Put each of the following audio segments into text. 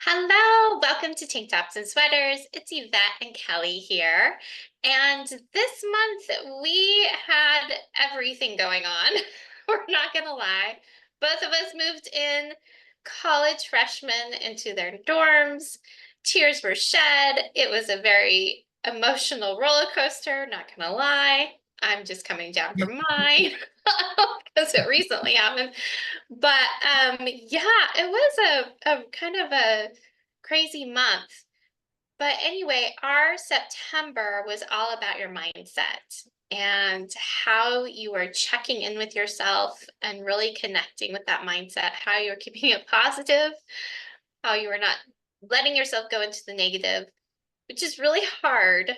Hello, welcome to Tank Tops and Sweaters. It's Yvette and Kelly here. And this month we had everything going on. We're not gonna lie. Both of us moved in, college freshmen into their dorms. Tears were shed. It was a very emotional roller coaster, not gonna lie. I'm just coming down from mine because it recently happened. But yeah, it was a kind of a crazy month. But anyway, our September was all about your mindset and how you are checking in with yourself and really connecting with that mindset, how you're keeping it positive, how you are not letting yourself go into the negative, which is really hard,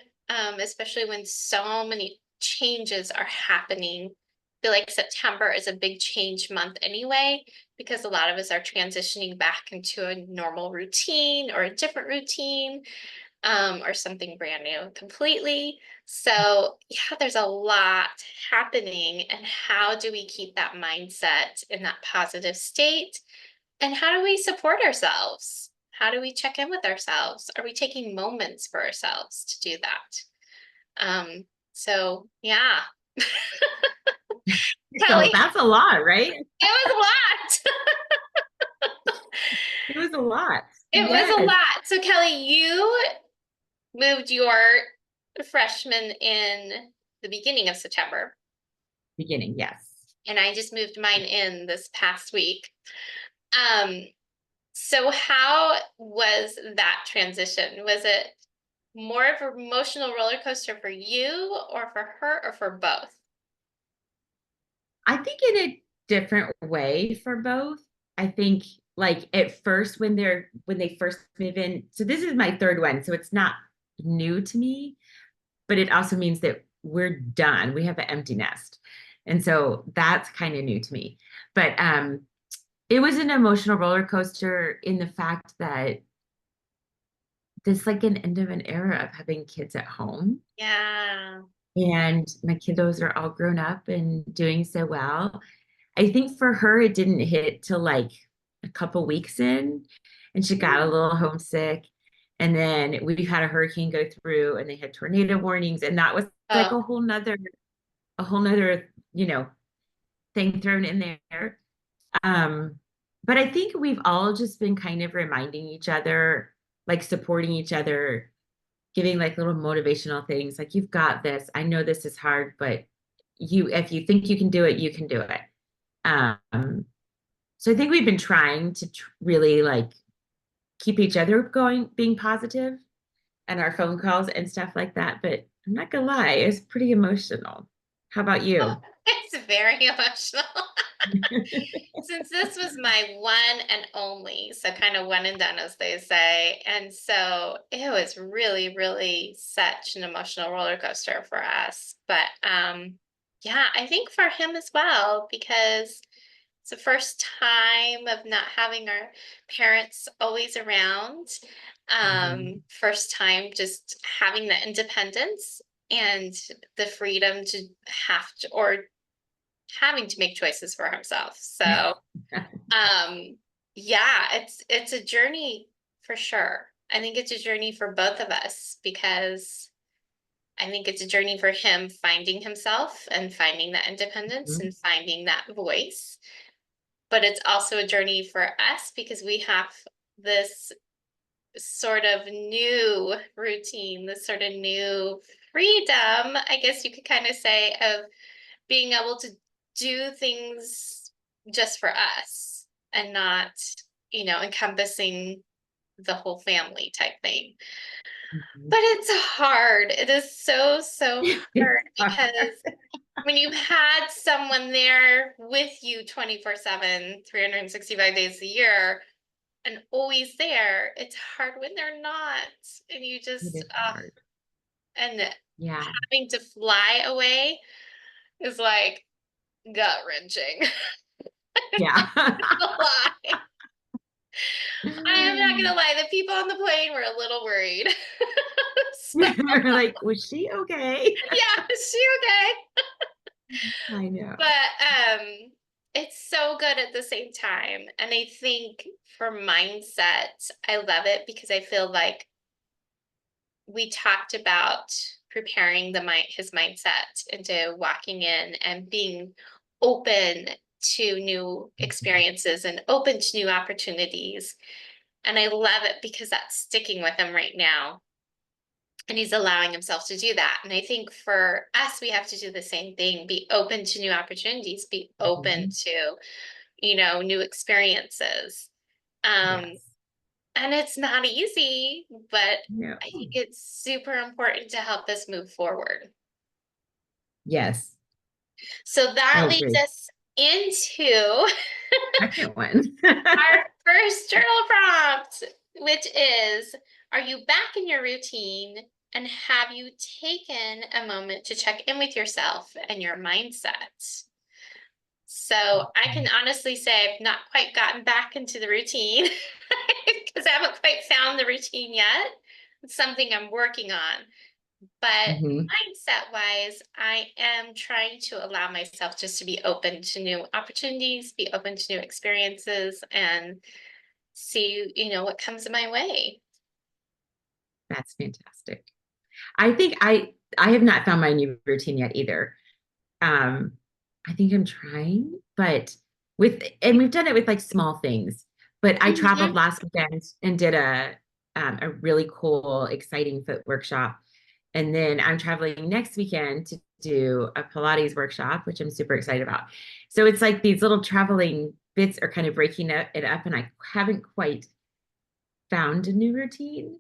especially when so many changes are happening. I feel like September is a big change month anyway, because a lot of us are transitioning back into a normal routine or a different routine, or something brand new completely. So, yeah, there's a lot happening. And how do we keep that mindset in that positive state? And how do we support ourselves? How do we check in with ourselves? Are we taking moments for ourselves to do that? So yeah, So Kelly, that's a lot, right? it was a lot. It was a lot. It was a Yes. lot. So Kelly, you moved your freshman in the beginning of September, Beginning, yes. and I just moved mine in this past week. Um, so how was that transition? Was it more of an emotional roller coaster for you or for her or for both? I think in a different way for both. I think like at first when they first move in, so this is my third one, so it's not new to me, but it also means that we're done. We have an empty nest. And so that's kind of new to me. But it was an emotional roller coaster in the fact that this like an end of an era of having kids at home. Yeah. And my kiddos are all grown up and doing so well. I think for her, it didn't hit till like a couple weeks in, and she got a little homesick. And then we had a hurricane go through, and they had tornado warnings, and that was like Oh, a whole nother, thing thrown in there. Um, but I think we've all just been kind of reminding each other, like supporting each other, giving like little motivational things like you've got this. I know this is hard, but if you think you can do it, you can do it. So I think we've been trying to really like keep each other going, being positive, and our phone calls and stuff like that. But I'm not gonna lie, it's pretty emotional. How about you? it's very emotional. Since this was my one and only, so kind of one and done, as they say. And so it was really, really such an emotional roller coaster for us. But yeah, I think for him as well, because it's the first time of not having our parents always around. Mhm. First time just having the independence and the freedom to have to, or having to make choices for himself. So, um, yeah, it's a journey for sure. I think it's a journey for both of us because I think it's a journey for him finding himself and finding that independence and finding that voice. But it's also a journey for us because we have this sort of new routine, this sort of new freedom, I guess you could kind of say, of being able to do things just for us and not, encompassing the whole family type thing. Mhm. But it's hard. It is so, so It's hard because when you've had someone there with you 24/7, 365 days a year, and always there, it's hard when they're not. And you it just, is hard. and Yeah. having to fly away is like gut wrenching. Yeah. A lie. I am not gonna lie, the people on the plane were a little worried. So, You're like, was she okay? yeah, is she okay? I know. But it's so good at the same time. And I think for mindset, I love it because I feel like we talked about preparing his mindset into walking in and being open to new experiences and open to new opportunities. And I love it because that's sticking with him right now. And he's allowing himself to do that. And I think for us, we have to do the same thing, be open to new opportunities, be open Mhm. to, new experiences. Um, Yes. and it's not easy, but No. I think it's super important to help us move forward. Yes, So I that leads agree. us into Second one. our first journal prompt, which is, are you back in your routine? And have you taken a moment to check in with yourself and your mindset? So I can honestly say I've not quite gotten back into the routine because I haven't quite found the routine yet. It's something I'm working on. But Hmm. mindset wise, I am trying to allow myself just to be open to new opportunities, be open to new experiences, and see, what comes my way. That's fantastic. I think I have not found my new routine yet either. Um, I think I'm trying, but and we've done it with like small things. But I traveled Mhm. last weekend and did a really cool, exciting foot workshop. And then I'm traveling next weekend to do a Pilates workshop, which I'm super excited about. So it's like these little traveling bits are kind of breaking it up, and I haven't quite found a new routine.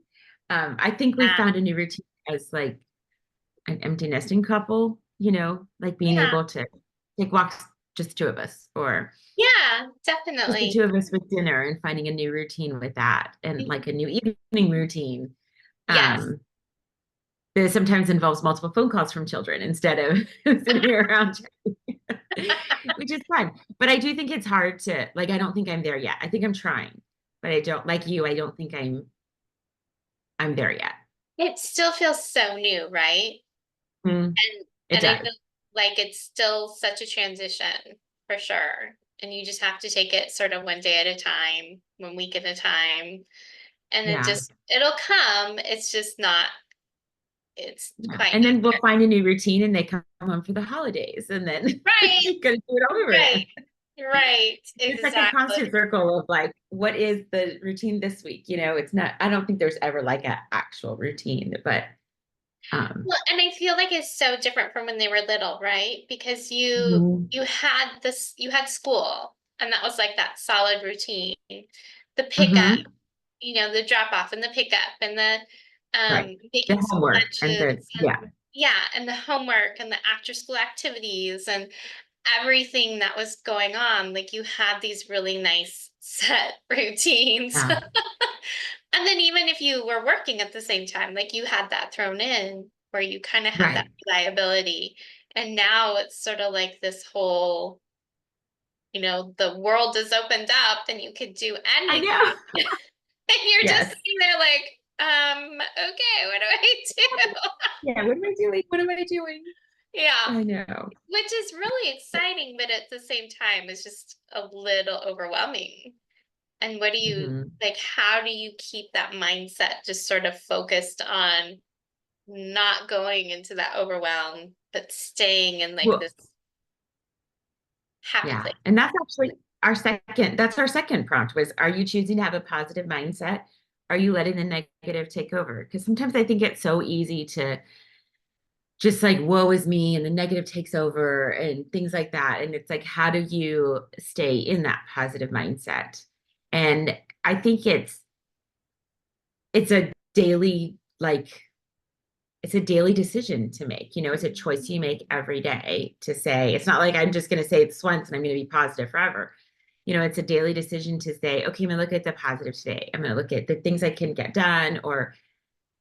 I think we Yeah. found a new routine as like an empty nesting couple, like being Yeah. able to take walks, just the two of us, or Yeah, just the definitely. two of us with dinner and finding a new routine with that and like a new evening routine. Yes. Um, that sometimes involves multiple phone calls from children instead of sitting around, which is fun. But I do think it's hard to like, I don't think I'm there yet. I think I'm trying, but I don't like you, I don't think I'm there yet. It still feels so new, right? Mm, And it I does. feel like it's still such a transition for sure. And you just have to take it sort of one day at a time, one week at a time. And Yeah. it'll come. It's just not, it's Yeah. quite And not then we'll there. find a new routine and they come home for the holidays and then Right, you gotta do it all over right, again. right. It's like a Exactly. constant circle of like, what is the routine this week? It's not, I don't think there's ever like an actual routine, but um Well, and I feel like it's so different from when they were little, right? Because you mhm, you had this, you had school, and that was like that solid routine. The pickup, mhm, the drop off and the pickup and the right. The making school homework and lunches the and yeah, yeah, and the homework and the after school activities and everything that was going on. Like you had these really nice set routines. yeah, And then even if you were working at the same time, like you had that thrown in where you kind of had that right. reliability. And now it's sort of like this whole, the world is opened up and you could do I anything. know. And you're just Yes. sitting there like, okay, what do I do? Yeah. What am I doing? What am I doing? Yeah, I know. which is really exciting, but at the same time, it's just a little overwhelming. And what do you Mhm. like? How do you keep that mindset just sort of focused on not going into that overwhelm, but staying in like Well, this happy yeah. place? And that's our second prompt was, are you choosing to have a positive mindset? Are you letting the negative take over? Because sometimes I think it's so easy to just like, woe is me, and the negative takes over and things like that. And it's like, how do you stay in that positive mindset? And I think it's a daily, like, it's a daily decision to make. It's a choice you make every day to say, it's not like I'm just going to say this once and I'm going to be positive forever. It's a daily decision to say, okay, I'm going to look at the positive today. I'm going to look at the things I can get done or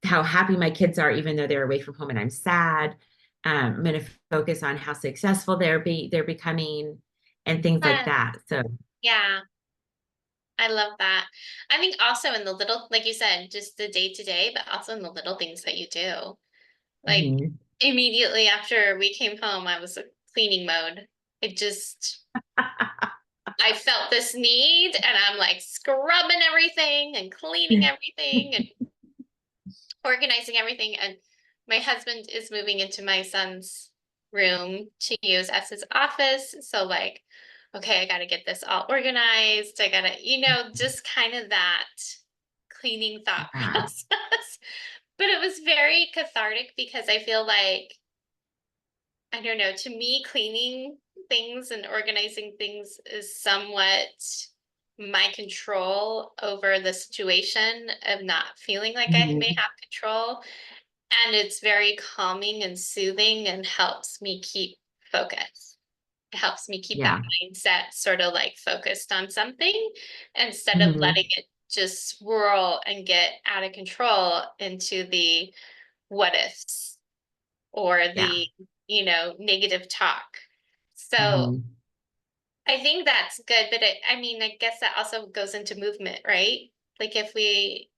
how happy my kids are, even though they're away from home and I'm sad. I'm going to focus on how successful they're becoming and things like Yes, that. So, yeah, I love that. I think also in the little, like you said, just the day to day, but also in the little things that you do. Like mhm. immediately after we came home, I was in cleaning mode. It just I felt this need and I'm like scrubbing everything and cleaning everything and organizing everything. And my husband is moving into my son's room to use as his office. So like, okay, I gotta get this all organized. I gotta, just kind of that cleaning thought Yeah. process. But it was very cathartic because I feel like, I don't know, to me, cleaning things and organizing things is somewhat my control over the situation of not feeling like I may Mhm. have control. And it's very calming and soothing and helps me keep focus. It helps me keep that Yeah. mindset sort of like focused on something instead of letting Mhm. it just swirl and get out of control into the what ifs or Yeah. the, negative talk. So Mhm. I think that's good, but I mean, I guess that also goes into movement, right? Like if we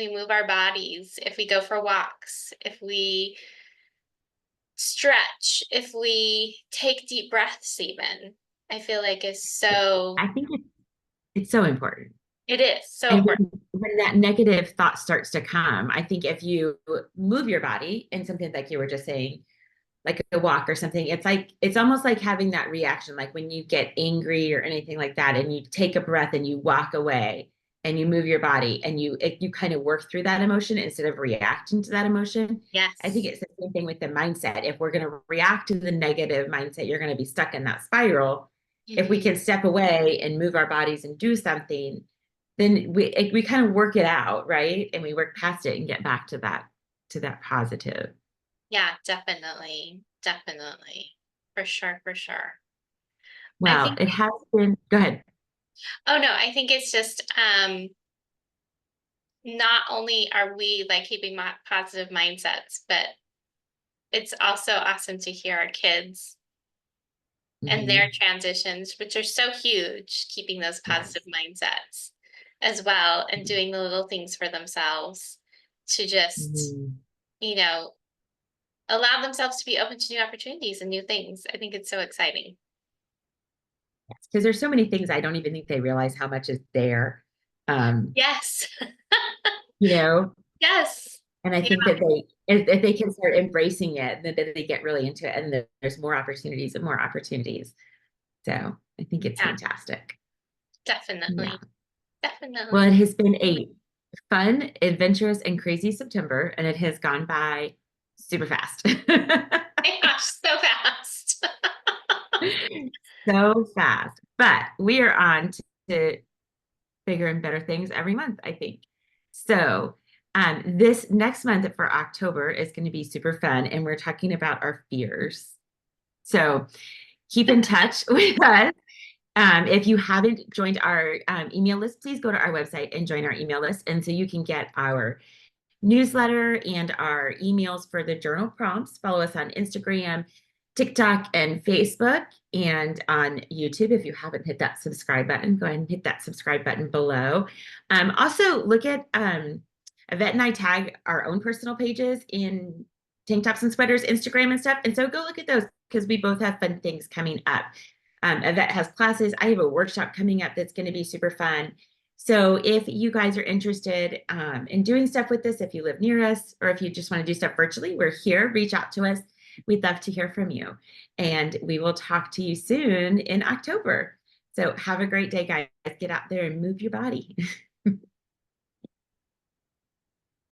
move our bodies, if we go for walks, if we stretch, if we take deep breaths even, I feel like is I so think it's so important. it is so And important. when that negative thought starts to come, I think if you move your body and something like you were just saying, like a walk or something, it's almost like having that reaction, like when you get angry or anything like that, and you take a breath and you walk away and you move your body and you kind of work through that emotion instead of reacting to that emotion. I think Yes. it's the same thing with the mindset. If we're going to react to the negative mindset, you're going to be stuck in that spiral. If we Mhm. can step away and move our bodies and do something, then we kind of work it out, right? And we work past it and get back to that positive. Yeah, definitely. Definitely. For sure, for sure. I Well, think it has been, go ahead. oh no, I think it's just not only are we like keeping positive mindsets, but it's also awesome to hear our kids and their Mhm. transitions, which are so huge, keeping those positive Yes. mindsets as well and doing the little things for themselves to just, Mhm. you know, allow themselves to be open to new opportunities and new things. I think it's so exciting. Yes. Because there's so many things I don't even think they realize how much is there. Um, Yes. you know, Yes. and I Yeah, think that if they can start embracing it, then they get really into it, and then there's more opportunities and more opportunities. So I think it's yeah, fantastic. Yeah. definitely. Well, it Definitely. has been a fun, adventurous, and crazy September, and it has gone by super fast. My gosh, so fast. So fast. But we are on to bigger and better things every month, I think. So, this next month for October is going to be super fun, and we're talking about our fears. So, keep in touch with us. If you haven't joined our email list, please go to our website and join our email list. And so you can get our newsletter and our emails for the journal prompts. Follow us on Instagram, TikTok, and Facebook, and on YouTube. If you haven't hit that subscribe button, go ahead and hit that subscribe button below. Also, look at Yvette and I tag our own personal pages in tank tops and sweaters, Instagram and stuff. And so go look at those because we both have fun things coming up. Yvette has classes. I have a workshop coming up that's going to be super fun. So if you guys are interested in doing stuff with this, if you live near us, or if you just want to do stuff virtually, we're here. Reach out to us. We'd love to hear from you. And we will talk to you soon in October. So have a great day, guys. Get out there and move your body.